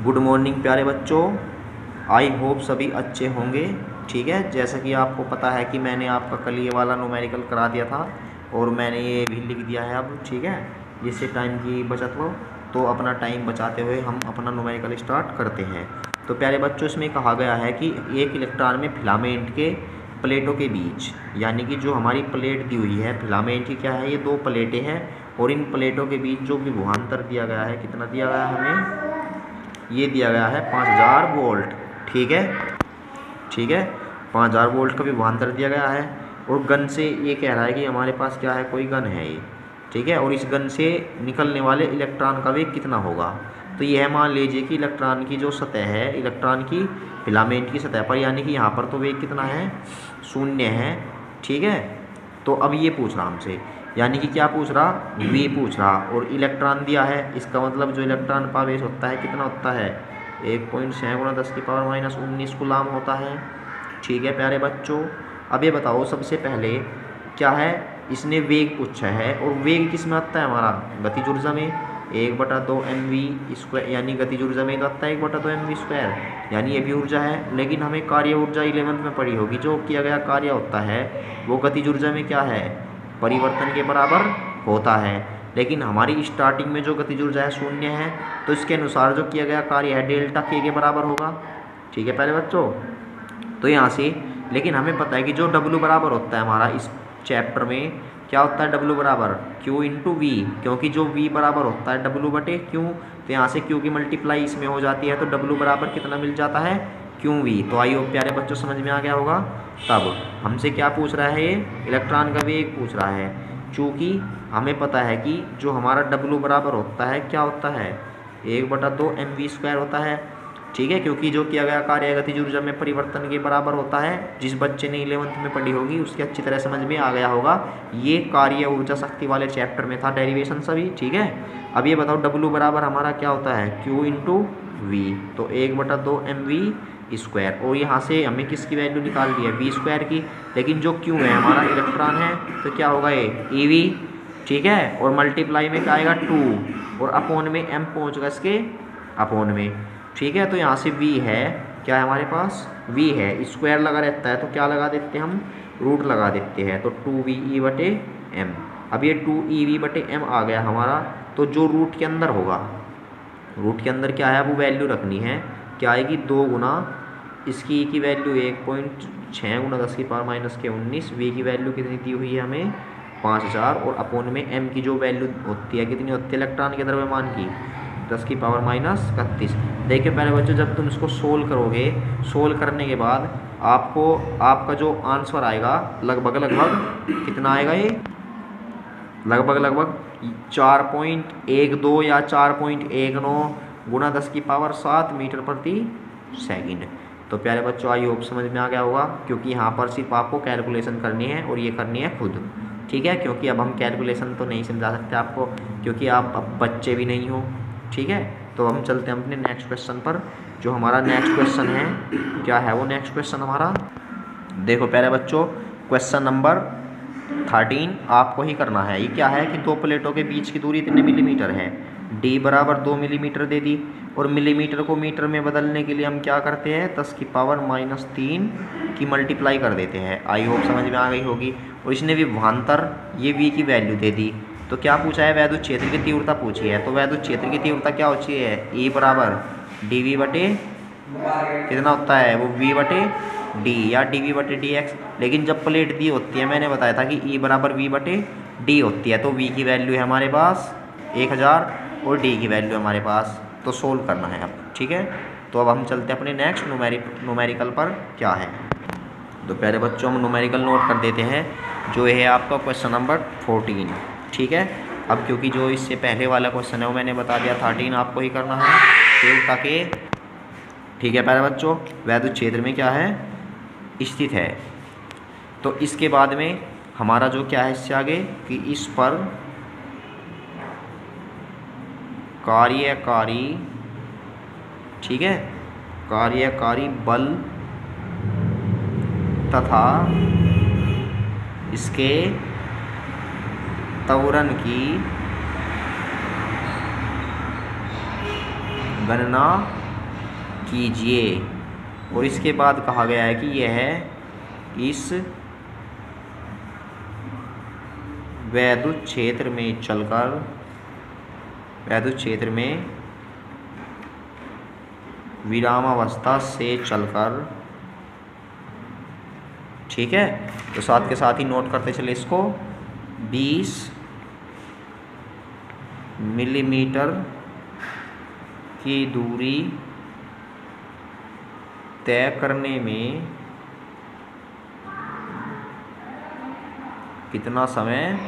Good morning प्यारे बच्चों। I hope सभी अच्छे होंगे। ठीक है, जैसा कि आपको पता है कि मैंने आपका कल ये वाला न्यूमेरिकल करा दिया था और मैंने ये भी लिख दिया है अब। ठीक है, जिससे टाइम की बचत हो। तो अपना टाइम बचाते हुए हम अपना न्यूमेरिकल स्टार्ट करते हैं। तो प्यारे बच्चों, इसमें कहा गया है कि एक इलेक्ट्रॉन में फिलामेंट के प्लेटों के बीच, यानी कि जो हमारी प्लेट दी हुई है फिलामेंट की, क्या है, ये दो प्लेटें हैं और इन प्लेटों के बीच जो विभवांतर दिया गया है, कितना दिया गया है हमें, ये दिया गया है 5000 वोल्ट। ठीक है, ठीक है, 5000 वोल्ट का विभवांतर दिया गया है। और गन से ये कह रहा है कि हमारे पास क्या है, कोई गन है ये। ठीक है, और इस गन से निकलने वाले इलेक्ट्रॉन का वेग कितना होगा। तो यह मान लीजिए कि इलेक्ट्रॉन की जो सतह है, इलेक्ट्रॉन की फिलामेंट की सतह पर, यानी कि यहाँ पर तो वेग कितना है, 0 है। ठीक है, तो अब ये पूछ रहा हमसे, यानी कि क्या पूछ रहा, वी पूछ रहा, और इलेक्ट्रॉन दिया है। इसका मतलब जो इलेक्ट्रॉन का आवेश होता है कितना होता है, 1.6 × 10⁻⁻19 कूलाम होता है। ठीक है प्यारे बच्चों, अब ये बताओ सबसे पहले क्या है, इसने वेग पूछा है और वेग किस में आता है हमारा, गतिज ऊर्जा में 1/2 mv², यानी गतिज ऊर्जा में तो आता है 1/2 mv², यानी ये भी ऊर्जा है। लेकिन हमें कार्य ऊर्जा 11th में पढ़ी होगी, जो किया गया कार्य होता है वो गतिज ऊर्जा में क्या है, परिवर्तन के बराबर होता है। लेकिन हमारी स्टार्टिंग में जो गतिज ऊर्जा है 0 है, तो इसके अनुसार जो किया गया कार्य है डेल्टा के बराबर होगा। ठीक है प्यारे बच्चों, तो यहाँ से लेकिन हमें पता है कि जो W बराबर होता है हमारा इस चैप्टर में, क्या होता है W बराबर Q × V, क्योंकि जो V बराबर होता है W/Q, तो यहाँ से Q की मल्टीप्लाई इसमें हो जाती है, तो W बराबर कितना मिल जाता है, QV। तो आई होप प्यारे बच्चों समझ में आ गया होगा। तब हमसे क्या पूछ रहा है, ये इलेक्ट्रॉन का वेग पूछ रहा है। चूँकि हमें पता है कि जो हमारा W बराबर होता है, क्या होता है, 1/2 mv² होता है। ठीक है, क्योंकि जो किया गया कार्य गतिज ऊर्जा में परिवर्तन के बराबर होता है। जिस बच्चे ने 11th में पढ़ी होगी उसकी अच्छी तरह समझ में आ गया होगा। ये कार्य ऊर्जा शक्ति वाले चैप्टर में था, डेरिवेशन सभी। ठीक है, अब ये बताओ W बराबर हमारा क्या होता है, Q × V, तो 1/2 mv²। और यहाँ से हमें किसकी वैल्यू निकाल दी है, v² की। लेकिन जो Q है हमारा इलेक्ट्रॉन है, तो क्या होगा ये eV। ठीक है, और मल्टीप्लाई में क्या आएगा 2, और अपोन में m पहुँचेगा इसके अपोन में। ठीक है, तो यहाँ से v है, क्या है हमारे पास, v है, स्क्वायर लगा रहता है तो क्या लगा देते हैं हम, रूट लगा देते हैं, तो 2ve/m। अब ये 2ev/m आ गया हमारा। तो जो रूट के अंदर होगा, रूट के अंदर क्या है, वो वैल्यू रखनी है, क्या आएगी, 2 गुना इसकी की वैल्यू 1.6 × 10⁻⁻19, वी की वैल्यू कितनी दी हुई है हमें, 5000, और अपोन में m की जो वैल्यू होती है, कितनी होती है इलेक्ट्रॉन के द्रव्यमान की, 10⁻31। देखिए पहले बच्चों, जब तुम इसको सोल्व करोगे, सोल्व करने के बाद आपको आपका जो आंसर आएगा लगभग कितना आएगा, ये लगभग 4.12 या 4.19 × 10⁻7 मीटर प्रति सेकंड। तो प्यारे बच्चों, आई होप समझ में आ गया होगा, क्योंकि यहाँ पर सिर्फ आपको कैलकुलेशन करनी है और ये करनी है खुद। ठीक है, क्योंकि अब हम कैलकुलेशन तो नहीं समझा सकते आपको, क्योंकि आप अब बच्चे भी नहीं हो। ठीक है, तो हम चलते हैं अपने नेक्स्ट क्वेश्चन पर। जो हमारा नेक्स्ट क्वेश्चन है, क्या है वो नेक्स्ट क्वेश्चन हमारा, देखो प्यारे बच्चों, क्वेश्चन नंबर 13 आपको ही करना है। ये क्या है कि दो प्लेटों के बीच की दूरी इतने मिलीमीटर है, d बराबर 2 मिलीमीटर दे दी, और मिलीमीटर को मीटर में बदलने के लिए हम क्या करते हैं, 10⁻³ की मल्टीप्लाई कर देते हैं। आई होप समझ में आ गई होगी। और इसने विभवांतर, ये v की वैल्यू दे दी। तो क्या पूछा है, वैद्युत क्षेत्र की तीव्रता पूछी है। तो वैद्युत क्षेत्र की तीव्रता क्या होती है, E बराबर dv/ कितना होता है वो, v/d या dv/dx। लेकिन जब प्लेट दी होती है, मैंने बताया था कि E बराबर v/d होती है, तो v की वैल्यू है हमारे पास 1000 और d की वैल्यू हमारे पास, तो सोल्व करना है अब। ठीक है, तो अब हम चलते हैं अपने नेक्स्ट न्यूमेरिकल पर, क्या है। तो प्यारे बच्चों, हम न्यूमेरिकल नोट कर देते हैं, जो है आपका क्वेश्चन नंबर 14। ठीक है, अब क्योंकि जो इससे पहले वाला क्वेश्चन है वो मैंने बता दिया, 13 आपको ही करना है, तीव्रता के। ठीक है प्यारे बच्चों, वैद्युत क्षेत्र में क्या है, स्थित है। तो इसके बाद में हमारा जो क्या है इससे आगे, कि इस पर कार्यकारी, ठीक है, कार्यकारी बल तथा इसके त्वरण की गणना कीजिए। और इसके बाद कहा गया है कि यह इस वैद्युत क्षेत्र में चलकर विरामावस्था से चलकर, ठीक है। तो साथ के साथ ही नोट करते चले इसको, 20 मिलीमीटर की दूरी तय करने में कितना समय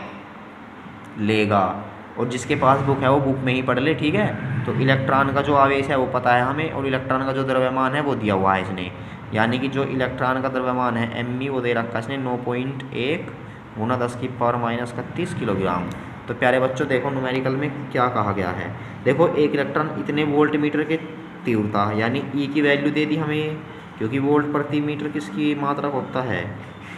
लेगा। और जिसके पास बुक है वो बुक में ही पढ़ ले, ठीक है। तो इलेक्ट्रॉन का जो आवेश है वो पता है हमें, और इलेक्ट्रॉन का जो द्रव्यमान है वो दिया हुआ है इसने, यानी कि जो इलेक्ट्रॉन का द्रव्यमान है एमई वो दे रखा है इसने 9.1 गुना 10⁻³ किलोग्राम। तो प्यारे बच्चों देखो न्यूमेरिकल में क्या कहा गया है। देखो एक इलेक्ट्रॉन इतने वोल्ट मीटर के तीव्रता, यानी ई की वैल्यू दे दी हमें, क्योंकि वोल्ट प्रति मीटर किसकी मात्रक होता है,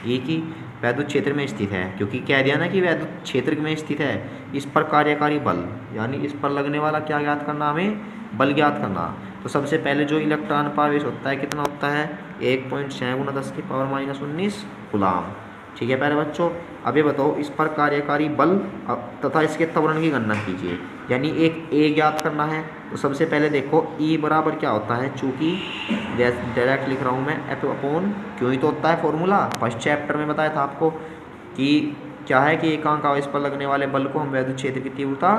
ई की, वैद्युत क्षेत्र में स्थित है। क्योंकि कह दिया ना कि वैद्युत क्षेत्र में स्थित है, इस पर कार्यकारी बल, यानी इस पर लगने वाला क्या ज्ञात करना, हमें बल ज्ञात करना। तो सबसे पहले जो इलेक्ट्रॉन का आवेश होता है कितना होता है, 1.6 गुना 10⁻19 कूलाम, ठीक है प्यारे बच्चों। अब ये बताओ इस पर कार्यकारी बल तथा इसके त्वरण की गणना कीजिए, यानी एक ए ज्ञात करना है। तो सबसे पहले देखो ई बराबर क्या होता है, चूँकि डायरेक्ट लिख रहा हूँ मैं, F/Q ही तो होता है फॉर्मूला, फर्स्ट चैप्टर में बताया था आपको कि क्या है कि एकांक आवेश पर लगने वाले बल को हम वैद्युत क्षेत्र की तीव्रता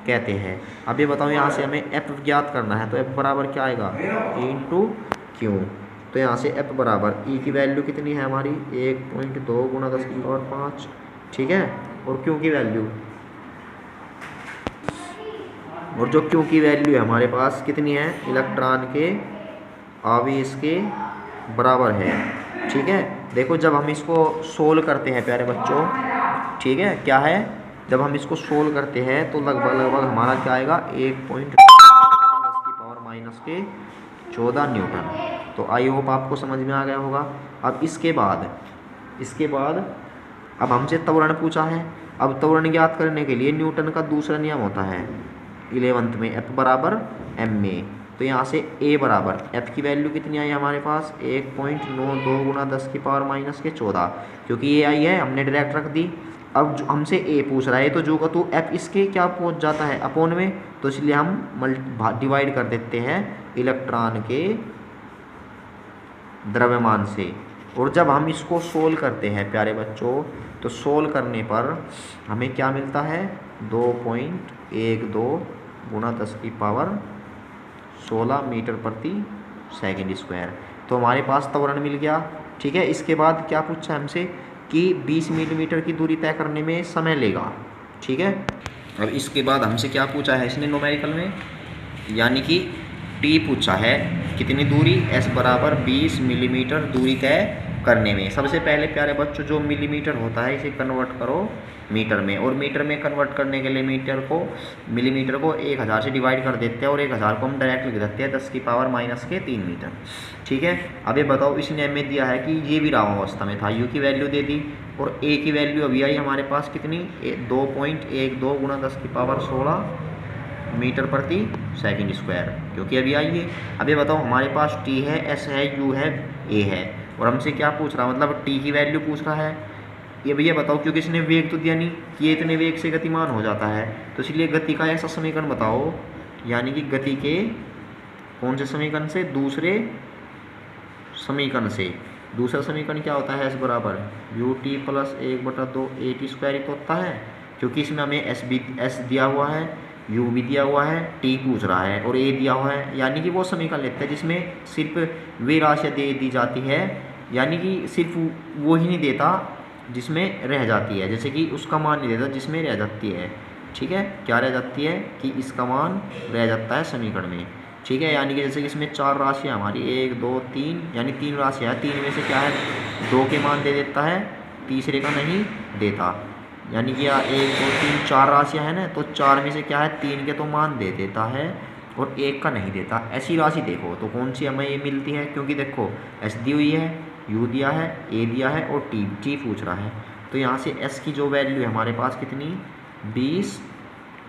कहते हैं। अब ये बताओ यहाँ से हमें F ज्ञात करना है, तो F बराबर क्या आएगा, E/Q। तो यहाँ से F बराबर ई की वैल्यू कितनी है हमारी, 1.2 गुना 10⁵, ठीक है। और Q की वैल्यू, और जो Q की वैल्यू है हमारे पास कितनी है, इलेक्ट्रॉन के आवेश के बराबर है, ठीक है। देखो जब हम इसको सोल्व करते हैं प्यारे बच्चों, ठीक है, क्या है, जब हम इसको सोल्व करते हैं तो लगभग हमारा क्या आएगा, 1.10⁻⁻14 न्यूटन। तो आई होप आपको समझ में आ गया होगा। अब इसके बाद अब हमसे त्वरण पूछा है। अब त्वरण ज्ञात करने के लिए न्यूटन का दूसरा नियम होता है 11th में, F बराबर ma। तो यहाँ से A बराबर, F की वैल्यू कितनी आई हमारे पास, 1.92 गुना 10⁻14, क्योंकि ये आई है हमने डायरेक्ट रख दी। अब हमसे A पूछ रहा है तो जो का तो F इसके क्या पहुँच जाता है, अपोन में, तो इसलिए हम डिवाइड कर देते हैं इलेक्ट्रॉन के द्रव्यमान से। और जब हम इसको सोल्व करते हैं प्यारे बच्चों, तो सोल्व करने पर हमें क्या मिलता है, 2.12 गुना 10⁻16 मीटर प्रति सेकंड स्क्वायर। तो हमारे पास त्वरण मिल गया, ठीक है। इसके बाद क्या पूछा हमसे कि 20 मिलीमीटर की दूरी तय करने में समय लेगा, ठीक है। अब इसके बाद हमसे क्या पूछा है इसने न्यूमेरिकल में, यानी कि टी पूछा है, कितनी दूरी, S बराबर 20 मिलीमीटर दूरी तय करने में। सबसे पहले प्यारे बच्चों जो मिलीमीटर होता है इसे कन्वर्ट करो मीटर में, और मीटर में कन्वर्ट करने के लिए मिलीमीटर को 1000 से डिवाइड कर देते हैं, और 1000 को हम डायरेक्ट लिख देते हैं 10⁻³ मीटर, ठीक है। अब ये बताओ इसने हमें दिया है कि ये विरामावस्था में था, U की वैल्यू दे दी, और A की वैल्यू अभी आई हमारे पास कितनी, 2.12 गुना 10⁻16 मीटर प्रति सेकंड स्क्वायर, क्योंकि अभी आई है। अब ये बताओ हमारे पास T है, S है, U है, A है, और हमसे क्या पूछ रहा है, मतलब T की वैल्यू पूछ रहा है। ये भैया बताओ, क्योंकि इसने वेग तो दिया नहीं कि ये इतने वेग से गतिमान हो जाता है, तो इसलिए गति का ऐसा समीकरण बताओ, यानी कि गति के कौन से समीकरण से, दूसरे समीकरण से। दूसरा समीकरण क्या होता है, S बराबर ut प्लस 1/2 AT स्क्वायर ही तो होता है, क्योंकि इसमें हमें S दिया हुआ है, U भी दिया हुआ है, T पूछ रहा है और A दिया हुआ है, यानी कि वो समीकरण लेते हैं जिसमें सिर्फ वे राशियाँ दे दी जाती है, यानी कि सिर्फ वो ही नहीं देता जिसमें रह जाती है, जैसे कि उसका मान नहीं देता जिसमें रह जाती है, ठीक है। क्या रह जाती है कि इसका मान रह जाता है समीकरण में, ठीक है। यानी कि जैसे कि इसमें 4 राशियाँ हमारी 1 2 3, यानी 3 राशियाँ हैं, 3 में से क्या है 2 के मान दे देता है, तीसरे का नहीं देता, यानी कि 1 2 3 4 राशियाँ हैं ना, तो 4 में से क्या है 3 के तो मान दे देता है और 1 का नहीं देता। ऐसी राशि देखो तो कौन सी हमें ये मिलती है, क्योंकि देखो S दी हुई है, U दिया है, A दिया है और T पूछ रहा है। तो यहाँ से S की जो वैल्यू है हमारे पास कितनी, 20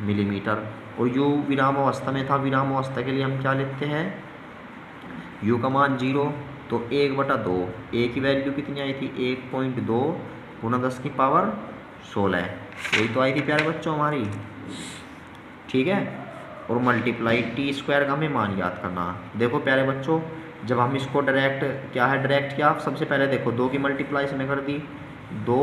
मिलीमीटर, और U विराम अवस्था में था, विराम अवस्था के लिए हम क्या लेते हैं, यू का मान 0, तो 1/2, ए की वैल्यू कितनी आई थी 1.2 गुना 10 की पावर 16, यही तो आई थी प्यारे बच्चों हमारी। ठीक है, और मल्टीप्लाई टी स्क्वायर का हमें मान याद करना। देखो प्यारे बच्चों, जब हम इसको डायरेक्ट क्या है डायरेक्ट क्या, सबसे पहले देखो 2 की मल्टीप्लाई इसमें कर दी, 2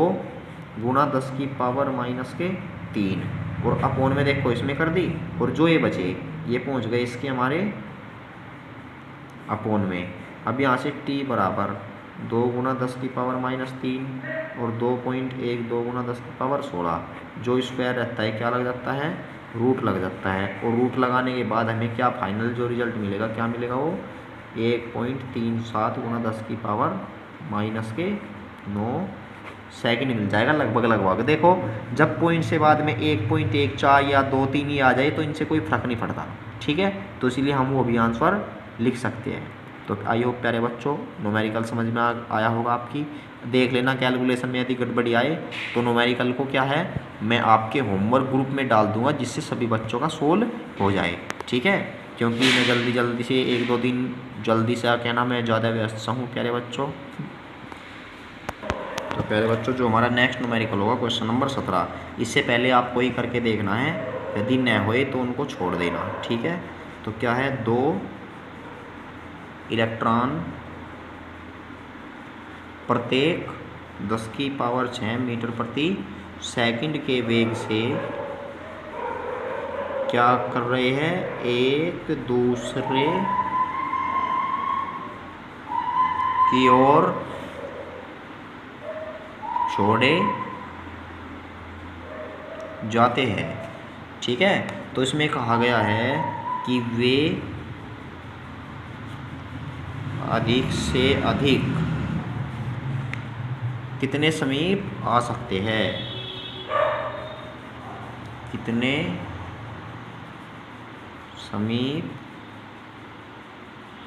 गुना 10 की पावर -3, और अपोन में देखो इसमें कर दी, और जो ये बचे ये पहुंच गए इसके हमारे अपोन में। अब यहाँ से t बराबर 2 गुना 10 की पावर -3 और 2.12 गुना 10 की पावर 16, जो स्क्वायर रहता है क्या लग जाता है, रूट लग जाता है। और रूट लगाने के बाद हमें क्या फाइनल जो रिजल्ट मिलेगा, क्या मिलेगा वो 1.37 गुना 10 की पावर -9 सेकंड मिल जाएगा लगभग लगभग। देखो जब पॉइंट से बाद में 1.14 या 2-3 ही आ जाए तो इनसे कोई फर्क नहीं पड़ता। ठीक है, तो इसीलिए हम वो भी आंसर लिख सकते हैं। तो आई होप प्यारे बच्चों न्यूमेरिकल समझ में आया होगा आपकी। देख लेना कैलकुलेशन में यदि गड़बड़ी आए तो न्यूमेरिकल को क्या है मैं आपके होमवर्क ग्रुप में डाल दूंगा, जिससे सभी बच्चों का सोल्व हो जाए। ठीक है, क्योंकि मैं जल्दी से 1-2 दिन जल्दी से कहना मैं ज़्यादा व्यस्त हूँ प्यारे बच्चों। तो प्यारे बच्चों जो हमारा नेक्स्ट न्यूमेरिकल होगा क्वेश्चन नंबर 17, इससे पहले आपको ही करके देखना है, यदि न होए तो उनको छोड़ देना। ठीक है, तो क्या है 2 इलेक्ट्रॉन प्रत्येक 10 की पावर 6 मीटर प्रति सेकंड के वेग से क्या कर रहे हैं, एक दूसरे की ओर छोड़े जाते हैं। ठीक है, तो इसमें कहा गया है कि वे अधिक से अधिक कितने समीप आ सकते हैं, कितने समीप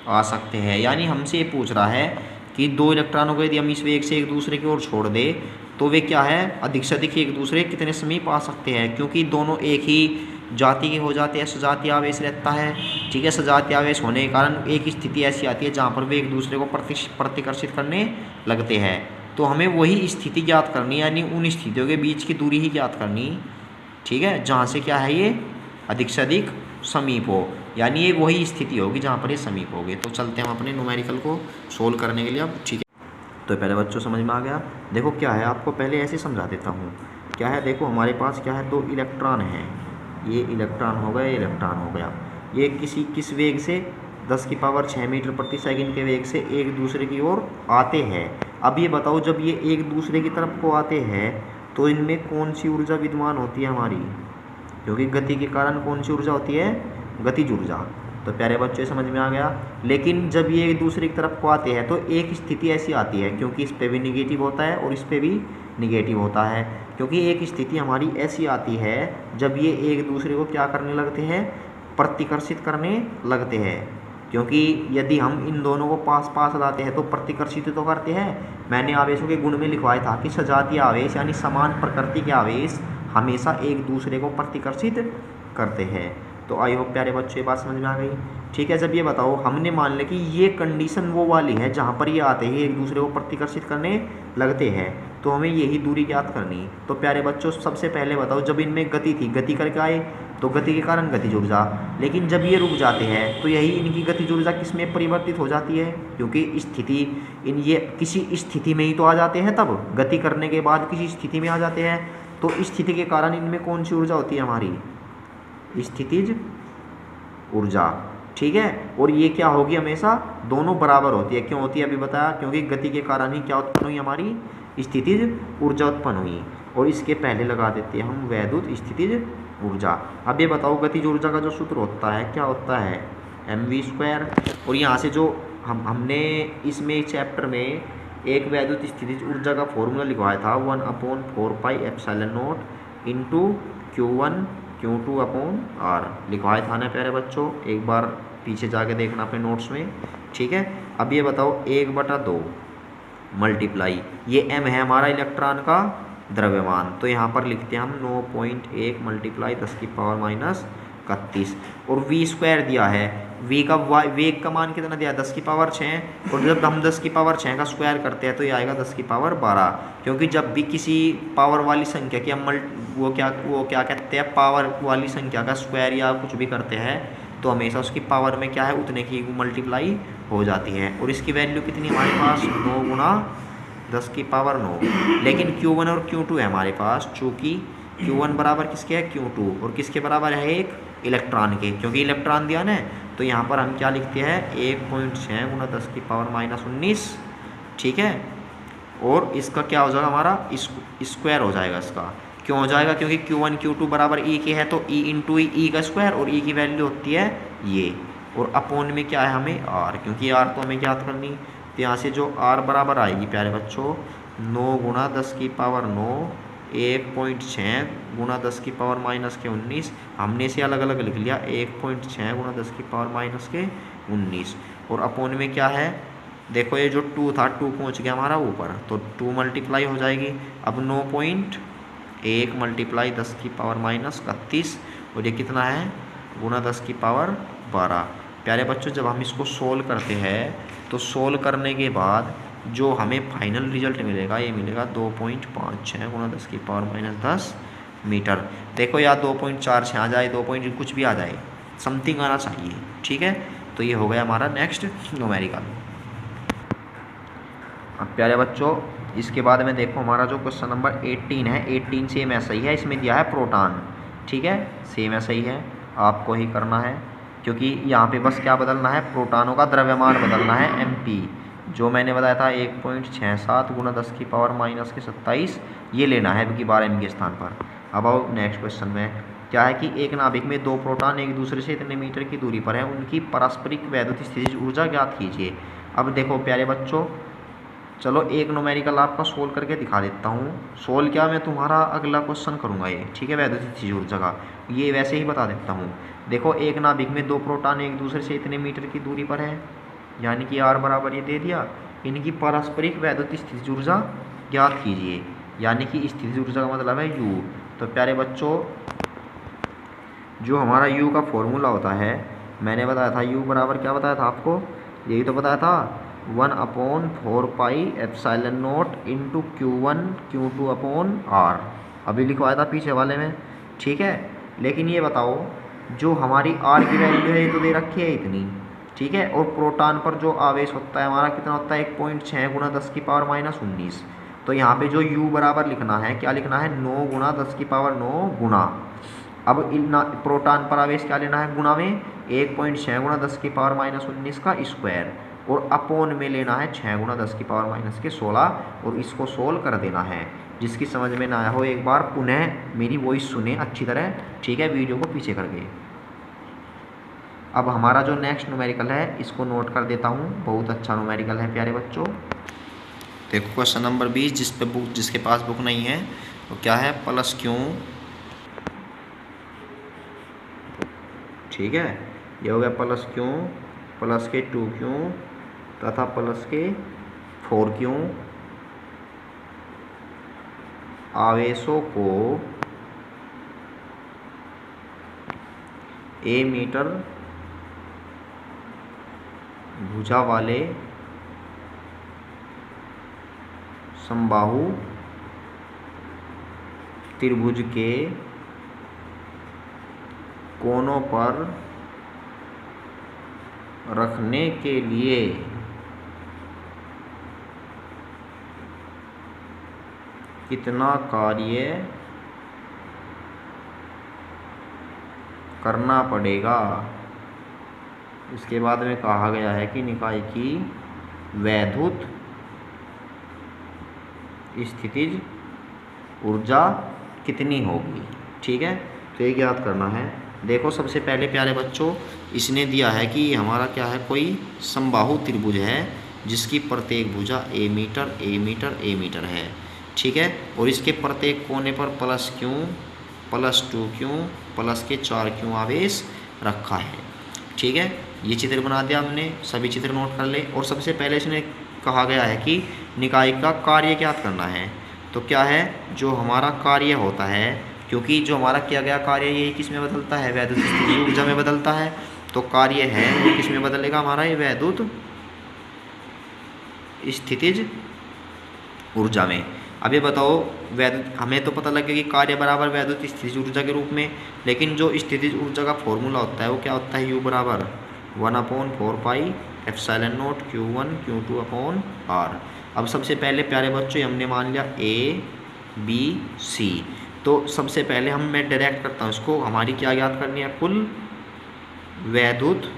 आ सकते हैं। यानी हमसे ये पूछ रहा है कि 2 इलेक्ट्रॉनों को यदि हम इस वेग से एक दूसरे की ओर छोड़ दे तो वे क्या है अधिक से अधिक एक दूसरे कितने समीप आ सकते हैं, क्योंकि दोनों एक ही जाति के हो जाते हैं, सजातीय आवेश रहता है। ठीक है, सजातीय आवेश होने के कारण एक स्थिति ऐसी आती है जहाँ पर वे एक दूसरे को प्रतिकर्षित करने लगते हैं। तो हमें वही स्थिति ज्ञात करनी, यानी उन स्थितियों के बीच की दूरी ही ज्ञात करनी। ठीक है, जहाँ से क्या है ये अधिक से अधिक समीप हो, यानी ये वही स्थिति होगी जहाँ पर ये समीप होगी। तो चलते हैं हम अपने न्यूमेरिकल को सोल्व करने के लिए अब। ठीक है, तो पहले बच्चों समझ में आ गया। देखो क्या है, आपको पहले ऐसे समझा देता हूँ। क्या है, देखो हमारे पास क्या है 2 इलेक्ट्रॉन हैं, ये इलेक्ट्रॉन हो गया, ये इलेक्ट्रॉन हो गया। ये किस वेग से 10 की पावर 6 मीटर प्रति सेकंड के वेग से एक दूसरे की ओर आते हैं। अब ये बताओ जब ये एक दूसरे की तरफ को आते हैं तो इनमें कौन सी ऊर्जा विद्यमान होती है हमारी, क्योंकि गति के कारण कौन सी ऊर्जा होती है, गतिज ऊर्जा। तो प्यारे बच्चों समझ में आ गया। लेकिन जब ये एक दूसरे की तरफ को आते हैं तो एक स्थिति ऐसी आती है, क्योंकि इस पे भी निगेटिव होता है और इस पे भी निगेटिव होता है, क्योंकि एक स्थिति हमारी ऐसी आती है जब ये एक दूसरे को क्या करने लगते हैं, प्रतिकर्षित करने लगते हैं। क्योंकि यदि हम इन दोनों को पास पास लाते हैं तो प्रतिकर्षित तो करते हैं। मैंने आवेशों के गुण में लिखवाया था कि सजातीय आवेश यानी समान प्रकृति के आवेश हमेशा एक दूसरे को प्रतिकर्षित करते हैं। तो आई होप प्यारे बच्चों ये बात समझ में आ गई। ठीक है, जब ये बताओ हमने मान लिया कि ये कंडीशन वो वाली है जहाँ पर ये आते ही एक दूसरे को प्रतिकर्षित करने लगते हैं, तो हमें यही दूरी ज्ञात करनी। तो प्यारे बच्चों सबसे पहले बताओ जब इनमें गति थी, गति करके आए तो गति के कारण गतिज ऊर्जा, लेकिन जब ये रुक जाते हैं तो यही इनकी गतिज ऊर्जा किस में परिवर्तित हो जाती है, क्योंकि स्थिति ये किसी स्थिति में ही तो आ जाते हैं, तब गति करने के बाद किसी स्थिति में आ जाते हैं। तो स्थिति के कारण इनमें कौन सी ऊर्जा होती है हमारी, स्थितिज ऊर्जा। ठीक है, और ये क्या होगी हमेशा दोनों बराबर होती है। क्यों होती है अभी बताया, क्योंकि गति के कारण ही क्या उत्पन्न हुई हमारी स्थितिज ऊर्जा उत्पन्न हुई। और इसके पहले लगा देते हैं हम वैद्युत स्थितिज ऊर्जा। अब ये बताओ गतिज ऊर्जा का जो सूत्र होता है क्या होता है, mv²। और यहाँ से जो हमने इसमें चैप्टर में एक वैद्युत स्थितिज ऊर्जा का फॉर्मूला लिखवाया था 1/4πε0 इंटू Q1 Q2/R लिखवाया था ना प्यारे बच्चों, एक बार पीछे जाके देखना अपने नोट्स में। ठीक है, अब ये बताओ 1/2 मल्टीप्लाई ये m है हमारा इलेक्ट्रॉन का द्रव्यमान, तो यहाँ पर लिखते हैं हम 9.1 मल्टीप्लाई 10 की पावर -31 और v² दिया है। वेग का मान कितना दिया, 10 की पावर 6, और जब हम 10 की पावर 6 का स्क्वायर करते हैं तो ये आएगा 10 की पावर 12, क्योंकि जब भी किसी पावर वाली संख्या की हम वो क्या कहते हैं, पावर वाली संख्या का स्क्वायर या कुछ भी करते हैं तो हमेशा उसकी पावर में क्या है, उतने की मल्टीप्लाई हो जाती है। और इसकी वैल्यू कितनी हमारे पास, 9 गुना 10 की पावर 9। लेकिन Q1 और Q2 है हमारे पास, चूँकि Q1 बराबर किसके है, Q2, और किसके बराबर है, एक इलेक्ट्रॉन के, क्योंकि इलेक्ट्रॉन दिया ना, तो यहाँ पर हम क्या लिखते हैं, 1.6 गुना 10 की पावर -19, ठीक है। और इसका क्या हो जाएगा, हमारा स्क्वायर हो जाएगा इसका। क्यों हो जाएगा, क्योंकि Q1 Q2 बराबर E के है, तो E इंटू ई का स्क्वायर, और E की वैल्यू होती है ये, और अपोन में क्या है हमें R, क्योंकि R तो हमें ज्ञात करनी, तो यहाँ से जो R बराबर आएगी प्यारे बच्चों, 9 गुना 10 की पावर 9, 1.6 गुना 10 की पावर -19, हमने इसे अलग अलग लिख लिया, 1.6 गुना 10 की पावर -19, और अपोन में क्या है, देखो ये जो 2 था, 2 पहुंच गया हमारा ऊपर, तो 2 मल्टीप्लाई हो जाएगी। अब 9.1 मल्टीप्लाई 10 की पावर -31, और ये कितना है, गुना 10 की पावर 12। प्यारे बच्चों, जब हम इसको सोल्व करते हैं तो सोल्व करने के बाद जो हमें फाइनल रिजल्ट मिलेगा, ये मिलेगा 2.56 गुना 10 की पावर -10 मीटर। देखो या 2.46 आ जाए, 2 कुछ भी आ जाए, समथिंग आना चाहिए, ठीक है। तो ये हो गया हमारा नेक्स्ट न्यूमेरिकल। अब प्यारे बच्चों, इसके बाद में देखो हमारा जो क्वेश्चन नंबर 18 है, 18 सेम ऐसा ही है, इसमें दिया है प्रोटॉन, ठीक है, सेम ऐसा ही है, आपको ही करना है, क्योंकि यहाँ पे बस क्या बदलना है, प्रोटॉनों का द्रव्यमान बदलना है, MP, जो मैंने बताया था 1.67 गुना 10 की पावर -27, ये लेना है कि 12 M के स्थान पर। अब आओ नेक्स्ट क्वेश्चन में, क्या है कि एक नाभिक में 2 प्रोटॉन एक दूसरे से इतने मीटर की दूरी पर है, उनकी पारस्परिक वैद्युत स्थितिज ऊर्जा ज्ञात कीजिए। अब देखो प्यारे बच्चों, चलो एक न्यूमेरिकल आपका सोल्व करके दिखा देता हूँ। सोल्व क्या, मैं तुम्हारा अगला क्वेश्चन करूँगा ये, ठीक है, वैद्युत स्थितिज ऊर्जा का, ये वैसे ही बता देता हूँ। देखो एक नाभिक में 2 प्रोटॉन एक दूसरे से इतने मीटर की दूरी पर है, यानी कि R बराबर ये दे दिया, इनकी पारस्परिक वैद्युत स्थितिज ऊर्जा ज्ञात कीजिए, यानी कि स्थितिज ऊर्जा का मतलब है U। तो प्यारे बच्चों, जो हमारा U का फॉर्मूला होता है, मैंने बताया था U बराबर क्या बताया था आपको, यही तो बताया था, 1/4πε0 into Q1 Q2 upon R, अभी लिखवाया था पीछे वाले में, ठीक है। लेकिन ये बताओ, जो हमारी R की वैल्यू है ये तो दे रखी है इतनी, ठीक है, और प्रोटॉन पर जो आवेश होता है हमारा कितना होता है, 1.6 गुना 10 की पावर -19, तो यहाँ पे जो U बराबर लिखना है, क्या लिखना है, 9 गुना 10 की पावर 9 गुना, अब प्रोटॉन पर आवेश क्या लेना है, गुना में 1.6 गुना 10 की पावर -19 का स्क्वायर, और अपोन में लेना है 6 गुना 10 की पावर -16, और इसको सोल्व कर देना है। जिसकी समझ में ना आया हो एक बार पुनः मेरी वॉइस सुने अच्छी तरह, ठीक है, वीडियो को पीछे करके। अब हमारा जो नेक्स्ट न्यूमेरिकल है, इसको नोट कर देता हूँ, बहुत अच्छा न्यूमेरिकल है प्यारे बच्चों। देखो क्वेश्चन नंबर 20, जिसके पास बुक नहीं है वो क्या है, +Q, ठीक है, ये हो गया +Q, +2Q तथा +4Q आवेशों को A मीटर भुजा वाले समबाहु त्रिभुज के कोनों पर रखने के लिए कितना कार्य करना पड़ेगा। इसके बाद में कहा गया है कि निकाय की वैद्युत स्थितिज ऊर्जा कितनी होगी, ठीक है, तो ये ज्ञात करना है। देखो सबसे पहले प्यारे बच्चों, इसने दिया है कि हमारा क्या है, कोई समबाहु त्रिभुज है जिसकी प्रत्येक भुजा A metre A metre A metre है, ठीक है, और इसके प्रत्येक कोने पर +Q +2Q +4Q आवेश रखा है, ठीक है। ये चित्र बना दिया हमने, सभी चित्र नोट कर ले। और सबसे पहले इसने कहा गया है कि निकाय का कार्य ज्ञात करना है। तो क्या है, जो हमारा कार्य होता है, क्योंकि जो हमारा किया गया कार्य ये किस में बदलता है, वैद्युत स्थितिज ऊर्जा में बदलता है, तो कार्य है वो किस में बदलेगा हमारा, ये वैद्युत स्थितिज ऊर्जा में। अब ये बताओ वैद्युत, हमें तो पता लग गया कि कार्य बराबर वैद्युत स्थितिज ऊर्जा के रूप में, लेकिन जो स्थितिज ऊर्जा का फॉर्मूला होता है वो क्या होता है, U बराबर 1/4πε0 Q1 Q2 अपॉन R। अब सबसे पहले प्यारे बच्चों हमने मान लिया A B C, तो सबसे पहले मैं डायरेक्ट करता हूँ इसको, हमारी क्या याद करनी है, कुल वैद्युत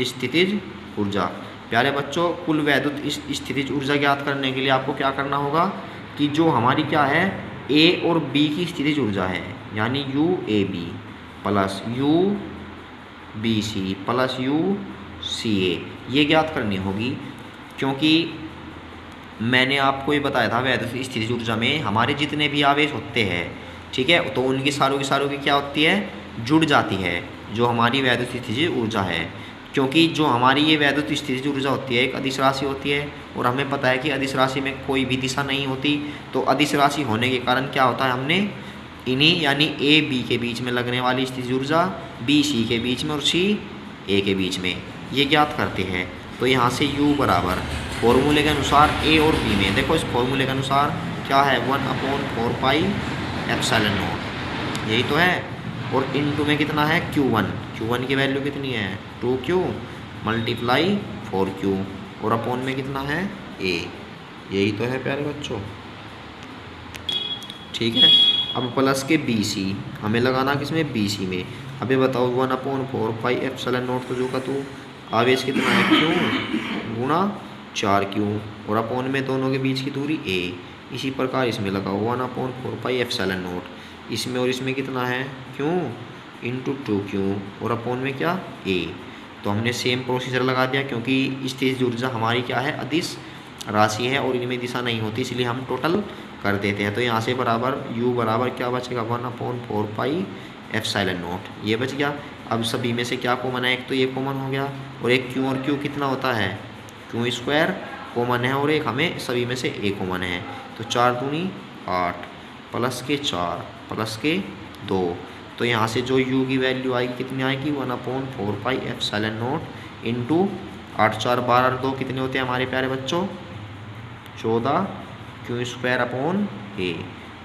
स्थितिज ऊर्जा। प्यारे बच्चों कुल वैद्युत स्थितिज ऊर्जा ज्ञात करने के लिए आपको क्या करना होगा कि जो हमारी क्या है A और B की स्थितिज ऊर्जा है, यानी UAB plus UBC plus UCA, ये ज्ञात करनी होगी। क्योंकि मैंने आपको ये बताया था वैद्युत स्थितिज ऊर्जा में हमारे जितने भी आवेश होते हैं, ठीक है, तो उनकी सारों की क्या होती है, जुड़ जाती है जो हमारी वैद्युत स्थितिज ऊर्जा है। क्योंकि जो हमारी ये वैद्युत स्थितिज ऊर्जा होती है एक अदिश राशि होती है, और हमें पता है कि अदिश राशि में कोई भी दिशा नहीं होती, तो अदिश राशि होने के कारण क्या होता है, हमने इन्हीं यानी A B के बीच में लगने वाली स्थितिज ऊर्जा B C के बीच में और C A के बीच में ये ज्ञात करते हैं। तो यहाँ से U बराबर फॉर्मूले के अनुसार A और B में, देखो इस फॉर्मूले के अनुसार क्या है 1/4πε0, यही तो है, और इनटू में कितना है Q1 की वैल्यू कितनी है 2Q मल्टीप्लाई 4Q, और अपॉन में कितना है A, यही तो है प्यारे बच्चों, ठीक है। अब प्लस के BC हमें लगाना किसमें, BC में। अब ये बताओ 1/4πε0 तो जो का तो आवेश कितना है Q गुणा 4Q, और अपॉन में दोनों के बीच की दूरी A। इसी प्रकार इसमें लगाओ 1/4πε0, इसमें और इसमें कितना है Q इंटू 2Q, और अपॉन में क्या A। तो हमने सेम प्रोसीजर लगा दिया, क्योंकि स्थितिज ऊर्जा हमारी क्या है अदिश राशि है और इनमें दिशा नहीं होती, इसलिए हम टोटल कर देते हैं। तो यहाँ से बराबर U बराबर क्या बचेगा 1/4πε0, ये बच गया। अब सभी में से क्या कॉमन है, एक तो ये कॉमन हो गया, और एक Q और Q कितना होता है Q² कॉमन है, और एक हमें सभी में से A कॉमन है। तो 4 दूनी 8 प्लस के 4 प्लस के 2, तो यहाँ से जो U की वैल्यू आएगी कितनी आएगी 1/4πε0 इंटू 8 4 12 और 2 कितने होते हैं हमारे प्यारे बच्चों 14 Q² अपॉन A।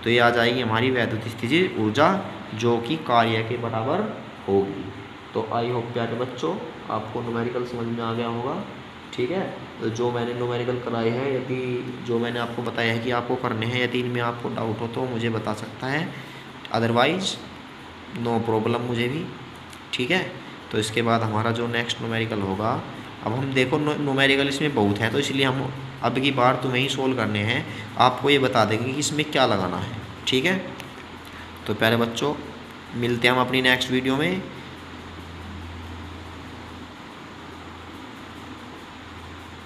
तो ये आ जाएगी हमारी वैद्युत स्थितिज ऊर्जा जो कि कार्य के बराबर होगी। तो आई होप प्यारे बच्चों आपको न्यूमेरिकल समझ में आ गया होगा, ठीक है। तो जो मैंने न्यूमेरिकल कराए हैं, यदि जो मैंने आपको बताया है कि आपको करने हैं, यदि इनमें आपको डाउट हो तो मुझे बता सकता है, अदरवाइज नो प्रॉब्लम मुझे भी, ठीक है। तो इसके बाद हमारा जो नेक्स्ट न्यूमेरिकल होगा, अब हम देखो न्यूमेरिकल इसमें बहुत है, तो इसलिए हम अब की बार तुम्हें ही सोल्व करने हैं, आपको ये बता देंगे कि इसमें क्या लगाना है, ठीक है। तो प्यारे बच्चों मिलते हैं हम अपनी नेक्स्ट वीडियो में।